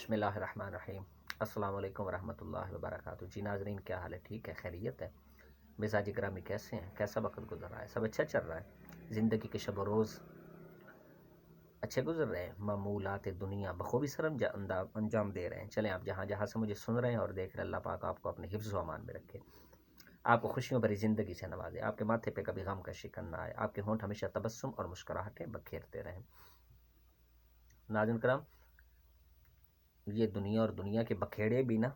بسم اللہ الرحمن الرحیم۔ السلام علیکم ورحمۃ اللہ وبرکاتہ۔ جی ناظرین، کیا حال ہے؟ ٹھیک ہے؟ خیریت ہے؟ مزاج گرامی کیسے ہیں؟ کیسا وقت گزر رہا ہے؟ سب اچھا چل رہا ہے؟ زندگی کے شب و روز اچھے گزر رہے ہیں؟ معمولات دنیا بخوبی سر انجام دے رہے ہیں؟ چلیں، آپ جہاں جہاں سے مجھے سن رہے ہیں اور دیکھ رہے ہیں، اللہ پاک آپ کو اپنے حفظ و امان میں رکھے، آپ کو خوشیوں بھری زندگی سے نوازے، آپ کے ماتھے پہ کبھی غم کا شکن نہ آئے، آپ کے ہونٹ ہمیشہ تبسم اور مسکراہٹیں بکھیرتے رہیں۔ ناظرین کرام، یہ دنیا اور دنیا کے بکھیڑے بھی نہ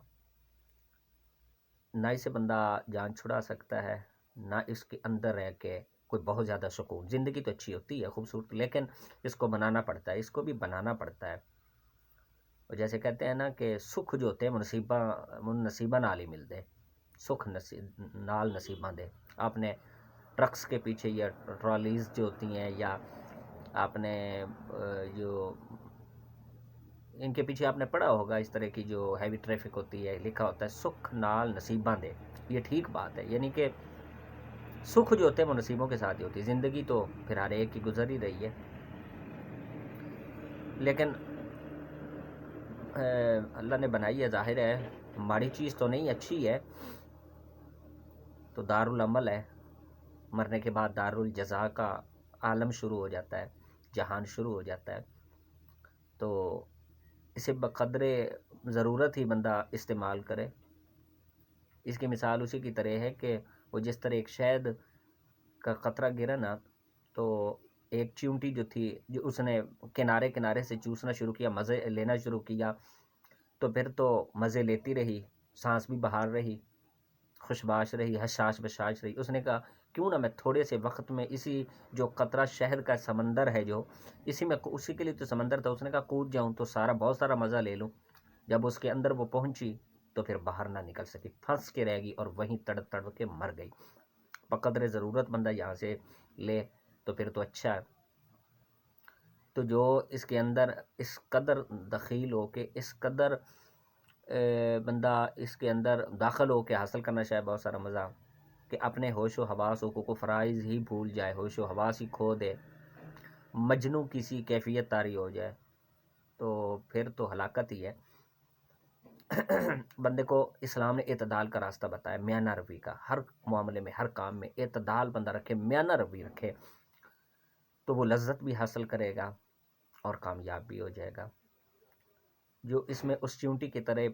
اسے بندہ جان چھڑا سکتا ہے، نہ اس کے اندر رہ کے کوئی بہت زیادہ سکون۔ زندگی تو اچھی ہوتی ہے، خوبصورت، لیکن اس کو بنانا پڑتا ہے، اس کو بھی بنانا پڑتا ہے۔ اور جیسے کہتے ہیں نا کہ سکھ جو ہوتے ہیں نصیبہ نال ہی ملتے، سکھ نال نصیبہ دے۔ آپ نے ٹرکس کے پیچھے یا ٹرالیز جو ہوتی ہیں، یا آپ نے جو ان کے پیچھے آپ نے پڑھا ہوگا، اس طرح کی جو ہیوی ٹریفک ہوتی ہے، لکھا ہوتا ہے سکھ نال نصیباں دے۔ یہ ٹھیک بات ہے، یعنی کہ سکھ جو ہوتے ہیں وہ نصیبوں کے ساتھ ہی ہوتی ہے۔ زندگی تو پھر ہر ایک کی گزر ہی رہی ہے، لیکن اللہ نے بنائی ہے، ظاہر ہے ماڑی چیز تو نہیں، اچھی ہے تو دارالعمل ہے۔ مرنے کے بعد دارالجزا کا عالم شروع ہو جاتا ہے، جہان شروع ہو جاتا ہے، تو اسے بقدر ضرورت ہی بندہ استعمال کرے۔ اس کی مثال اسی کی طرح ہے کہ وہ جس طرح ایک شہد کا قطرہ گرا نا، تو ایک چیونٹی جو تھی، جو اس نے کنارے کنارے سے چوسنا شروع کیا، مزے لینا شروع کیا، تو پھر تو مزے لیتی رہی، سانس بھی بہار رہی، خوشباش رہی، حشاش بشاش رہی۔ اس نے کہا کیوں نہ میں تھوڑے سے وقت میں اسی جو قطرہ شہد کا سمندر ہے، جو اسی کے لیے تو سمندر تھا، اس نے کہا کود جاؤں تو بہت سارا مزہ لے لوں۔ جب اس کے اندر وہ پہنچی تو پھر باہر نہ نکل سکی، پھنس کے رہ گئی اور وہیں تڑپ تڑپ کے مر گئی۔ بقدر ضرورت بندہ یہاں سے لے تو پھر تو اچھا ہے۔ تو جو اس کے اندر اس قدر دخیل ہو کے، اس قدر بندہ اس کے اندر داخل ہو کے حاصل کرنا چاہے بہت سارا مزہ، کہ اپنے ہوش و حواس حقوق و فرائض ہی بھول جائے، ہوش و حواس ہی کھو دے، مجنوں کسی کیفیت طاری ہو جائے، تو پھر تو ہلاکت ہی ہے۔ بندے کو اسلام نے اعتدال کا راستہ بتایا، میانہ روی کا، ہر معاملے میں، ہر کام میں اعتدال بندہ رکھے، میانہ روی رکھے، تو وہ لذت بھی حاصل کرے گا اور کامیاب بھی ہو جائے گا۔ جو اس میں اس چیونٹی کی طرح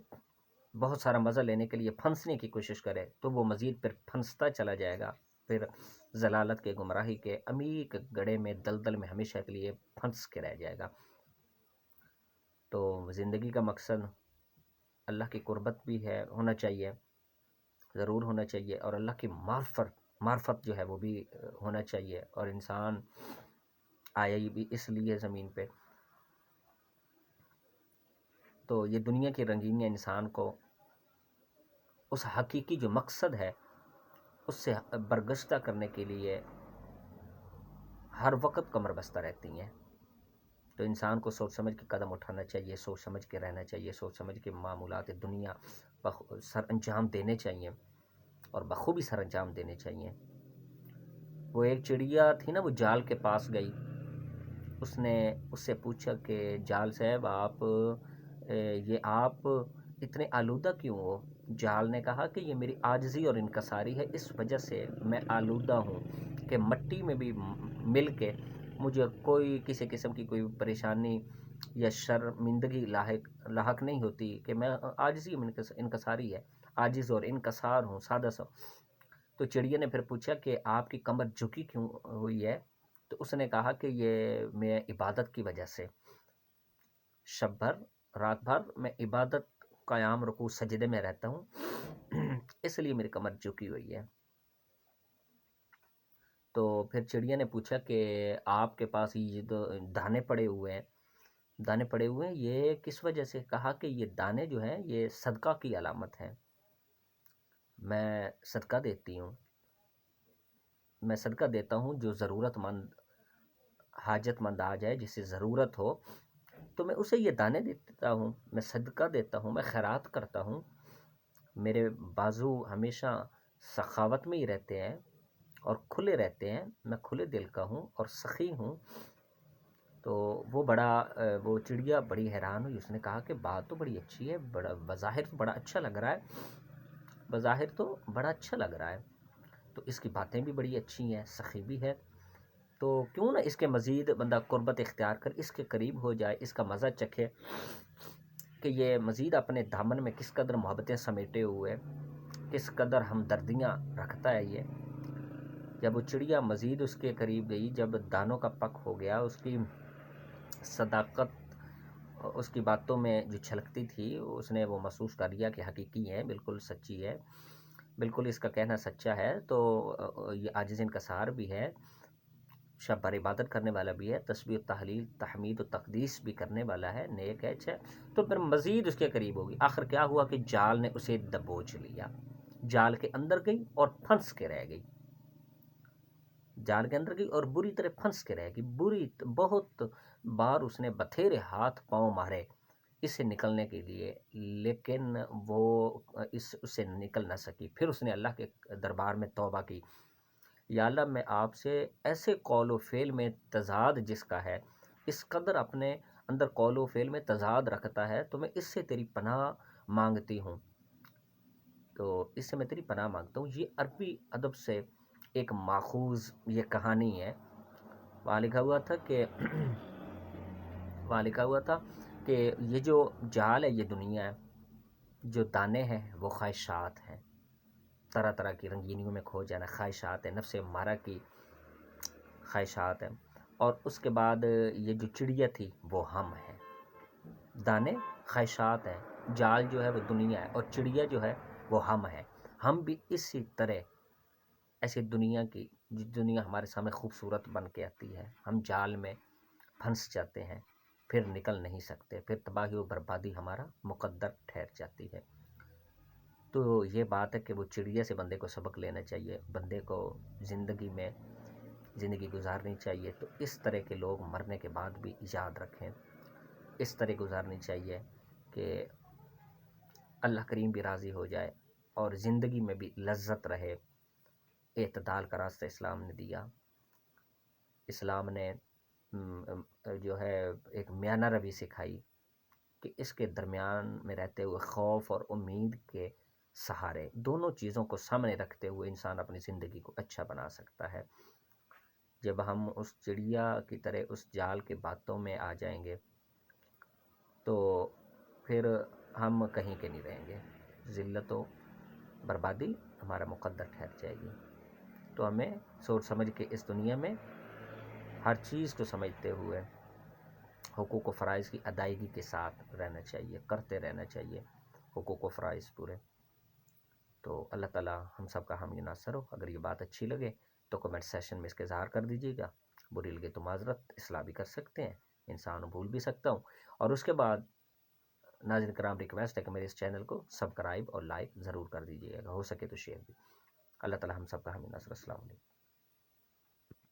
بہت سارا مزہ لینے کے لیے پھنسنے کی کوشش کرے، تو وہ مزید پھر پھنستا چلا جائے گا، پھر ضلالت کے، گمراہی کے عمیق گڑھے میں، دلدل میں ہمیشہ کے لیے پھنس کے رہ جائے گا۔ تو زندگی کا مقصد اللہ کی قربت بھی ہے، ہونا چاہیے، ضرور ہونا چاہیے، اور اللہ کی معرفت جو ہے وہ بھی ہونا چاہیے۔ اور انسان آیا ہی بھی اس لیے زمین پہ، تو یہ دنیا کی رنگینیاں انسان کو اس حقیقی جو مقصد ہے اس سے برگشتہ کرنے کے لیے ہر وقت کمر بستہ رہتی ہیں۔ تو انسان کو سوچ سمجھ کے قدم اٹھانا چاہیے، سوچ سمجھ کے رہنا چاہیے، سوچ سمجھ کے معمولات دنیا سر انجام دینے چاہیے، اور بخوبی سر انجام دینے چاہیے۔ وہ ایک چڑیا تھی نا، وہ جال کے پاس گئی، اس نے اس سے پوچھا کہ جال صاحب، آپ اتنے آلودہ کیوں ہو؟ جال نے کہا کہ یہ میری عاجزی اور انکساری ہے، اس وجہ سے میں آلودہ ہوں کہ مٹی میں بھی مل کے مجھے کوئی کسی قسم کی کوئی پریشانی یا شرمندگی لاحق نہیں ہوتی، کہ میں عاجزی انکساری ہے، عاجز اور انکسار ہوں، سادہ سا۔ تو چڑیا نے پھر پوچھا کہ آپ کی کمر جھکی کیوں ہوئی ہے؟ تو اس نے کہا کہ یہ میں عبادت کی وجہ سے، شب بھر رات بھر میں عبادت، قیام، رکوع، سجدے میں رہتا ہوں، اس لیے میری کمر جھکی ہوئی ہے۔ تو پھر چڑیا نے پوچھا کہ آپ کے پاس یہ دانے پڑے ہوئے ہیں، یہ کس وجہ سے؟ کہا کہ یہ دانے جو ہیں یہ صدقہ کی علامت ہے، میں صدقہ دیتا ہوں، جو ضرورت مند، حاجت مند آ جائے، جسے ضرورت ہو، تو میں اسے یہ دانے دیتا ہوں، میں صدقہ دیتا ہوں، میں خیرات کرتا ہوں۔ میرے بازو ہمیشہ سخاوت میں ہی رہتے ہیں اور کھلے رہتے ہیں، میں کھلے دل کا ہوں اور سخی ہوں، تو وہ چڑیا بڑی حیران ہوئی، اس نے کہا کہ بات تو بڑی اچھی ہے، بظاہر تو بڑا اچھا لگ رہا ہے، بظاہر تو بڑا اچھا لگ رہا ہے، تو اس کی باتیں بھی بڑی اچھی ہیں، سخی بھی ہے، تو کیوں نہ اس کے مزید بندہ قربت اختیار کر اس کے قریب ہو جائے، اس کا مزہ چکھے کہ یہ مزید اپنے دامن میں کس قدر محبتیں سمیٹے ہوئے، کس قدر ہمدردیاں رکھتا ہے یہ۔ جب وہ چڑیا مزید اس کے قریب گئی، جب دانوں کا پک ہو گیا، اس کی صداقت اس کی باتوں میں جو چھلکتی تھی، اس نے وہ محسوس کر لیا کہ حقیقی ہے، بالکل سچی ہے، بالکل اس کا کہنا سچا ہے، تو یہ عاجز انکسار بھی ہے، شب بھر عبادت کرنے والا بھی ہے، تسبیح و تحلیل تحمید و تقدیس بھی کرنے والا ہے، نیک ہے، اچھا، تو پھر مزید اس کے قریب ہوگی۔ آخر کیا ہوا کہ جال نے اسے دبوچ لیا، جال کے اندر گئی اور پھنس کے رہ گئی، جال کے اندر گئی اور بری طرح پھنس کے رہ گئی، بہت بار اس نے بتھیرے ہاتھ پاؤں مارے اسے نکلنے کے لیے، لیکن وہ اس سے نکل نہ سکی۔ پھر اس نے اللہ کے دربار میں توبہ کی، یا اللہ میں آپ سے ایسے قول و فعل میں تضاد جس کا ہے، اس قدر اپنے اندر قول و فعل میں تضاد رکھتا ہے، تو میں اس سے تیری پناہ مانگتی ہوں، تو اس سے میں تیری پناہ مانگتا ہوں۔ یہ عربی ادب سے ایک ماخوذ یہ کہانی ہے۔ وہاں لکھا ہوا تھا کہ یہ جو جال ہے، یہ دنیا ہے، جو دانے ہیں وہ خواہشات ہیں، طرح طرح کی رنگینیوں میں کھو جانا خواہشات ہے، نفس امارہ کی خواہشات ہیں، اور اس کے بعد یہ جو چڑیا تھی وہ ہم ہیں، دانے خواہشات ہیں، جال جو ہے وہ دنیا ہے، اور چڑیا جو ہے وہ ہم ہے۔ ہم بھی اسی طرح ایسی دنیا کی، جو دنیا ہمارے سامنے خوبصورت بن کے آتی ہے، ہم جال میں پھنس جاتے ہیں، پھر نکل نہیں سکتے، پھر تباہی و بربادی ہمارا مقدر ٹھہر جاتی ہے۔ تو یہ بات ہے کہ وہ چڑیا سے بندے کو سبق لینا چاہیے، بندے کو زندگی میں زندگی گزارنی چاہیے، تو اس طرح کے لوگ مرنے کے بعد بھی یاد رکھیں، اس طرح گزارنی چاہیے کہ اللہ کریم بھی راضی ہو جائے اور زندگی میں بھی لذت رہے۔ اعتدال کا راستہ اسلام نے دیا، اسلام نے جو ہے ایک میانہ روی سکھائی کہ اس کے درمیان میں رہتے ہوئے خوف اور امید کے سہارے، دونوں چیزوں کو سامنے رکھتے ہوئے انسان اپنی زندگی کو اچھا بنا سکتا ہے۔ جب ہم اس چڑیا کی طرح اس جال کے باتوں میں آ جائیں گے تو پھر ہم کہیں کے نہیں رہیں گے، ذلت و بربادی ہمارا مقدر ٹھہر جائے گی۔ تو ہمیں سوچ سمجھ کے اس دنیا میں ہر چیز کو سمجھتے ہوئے حقوق و فرائض کی ادائیگی کے ساتھ رہنا چاہیے، کرتے رہنا چاہیے حقوق و فرائض پورے۔ تو اللہ تعالیٰ ہم سب کا حامی ناصر ہو۔ اگر یہ بات اچھی لگے تو کمنٹ سیشن میں اس کے اظہار کر دیجیے گا، بری لگے تو معذرت، اصلاح بھی کر سکتے ہیں، انسان بھول بھی سکتا ہوں۔ اور اس کے بعد ناظرین کرام ریکویسٹ ہے کہ میرے اس چینل کو سبسکرائب اور لائک ضرور کر دیجیے گا، ہو سکے تو شیئر بھی۔ اللہ تعالیٰ ہم سب کا حامی ناصر۔ السلام علیکم۔